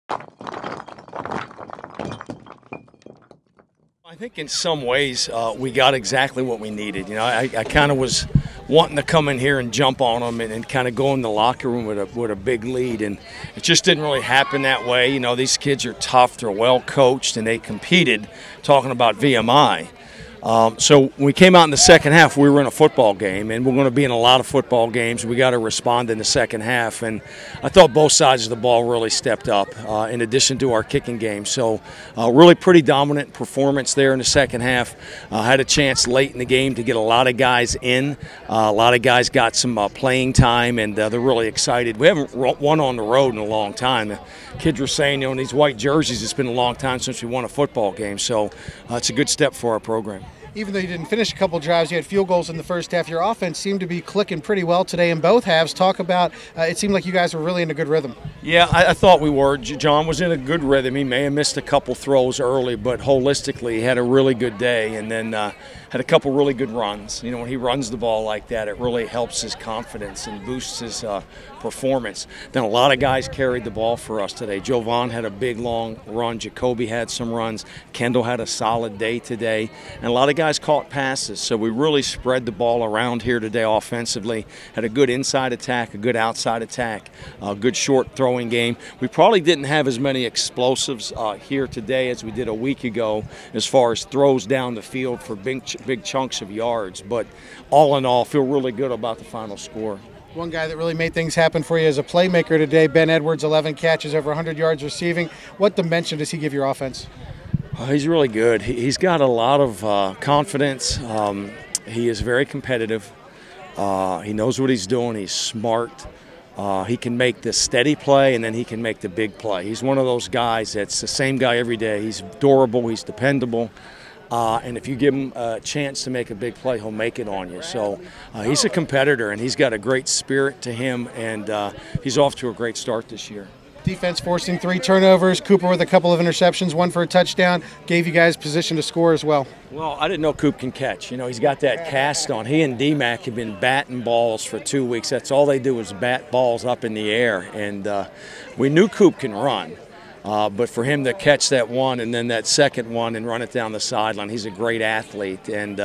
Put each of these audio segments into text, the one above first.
I think in some ways we got exactly what we needed. I kind of was wanting to come in here and jump on them and kind of go in the locker room with a big lead, and it just didn't really happen that way. These kids are tough, they're well coached, and they competed. Talking about VMI. So when we came out in the second half, we were in a football game, and we're going to be in a lot of football games. We got to respond in the second half, and I thought both sides of the ball really stepped up in addition to our kicking game. So really pretty dominant performance there in the second half. Had a chance late in the game to get a lot of guys in. A lot of guys got some playing time, and they're really excited. We haven't won on the road in a long time. The kids were saying, in these white jerseys, it's been a long time since we won a football game. So it's a good step for our program. Even though you didn't finish a couple drives, you had field goals in the first half. Your offense seemed to be clicking pretty well today in both halves. Talk about it seemed like you guys were really in a good rhythm. Yeah, I thought we were. John was in a good rhythm. He may have missed a couple throws early, but holistically he had a really good day, and then had a couple really good runs. When he runs the ball like that, it really helps his confidence and boosts his performance. Then a lot of guys carried the ball for us today. Jovan had a big, long run. Jacoby had some runs. Kendall had a solid day today. And a lot of guys caught passes. So we really spread the ball around here today offensively. Had a good inside attack, a good outside attack, a good short throwing game. We probably didn't have as many explosives here today as we did a week ago as far as throws down the field for big chunks of yards. But all in all, feel really good about the final score. One guy that really made things happen for you as a playmaker today, Ben Edwards, 11 catches, over 100 yards receiving. What dimension does he give your offense? He's really good. He's got a lot of confidence. He is very competitive. He knows what he's doing. He's smart. He can make the steady play, and then he can make the big play. He's one of those guys that's the same guy every day. He's durable. He's dependable. And if you give him a chance to make a big play, he'll make it on you. So he's a competitor, and he's got a great spirit to him, and he's off to a great start this year. Defense forcing 3 turnovers. Cooper with a couple of interceptions, 1 for a touchdown. Gave you guys position to score as well. Well, I didn't know Kupp can catch. He's got that cast on. He and D-Mac have been batting balls for 2 weeks. That's all they do is bat balls up in the air. And we knew Kupp can run. But for him to catch that one and then that second one and run it down the sideline, he's a great athlete. And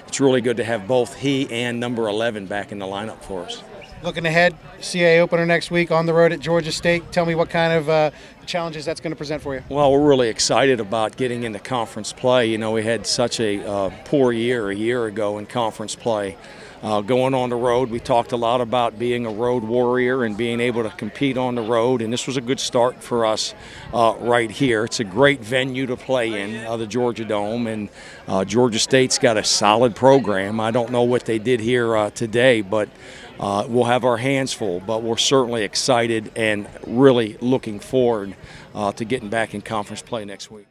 it's really good to have both he and number 11 back in the lineup for us. Looking ahead, CAA opener next week on the road at Georgia State. Tell me what kind of challenges that's going to present for you. Well, we're really excited about getting into conference play. We had such a poor year a year ago in conference play. Going on the road, we talked a lot about being a road warrior and being able to compete on the road, and this was a good start for us right here. It's a great venue to play in, the Georgia Dome, and Georgia State's got a solid program. I don't know what they did here today, but we'll have our hands full, but we're certainly excited and really looking forward to getting back in conference play next week.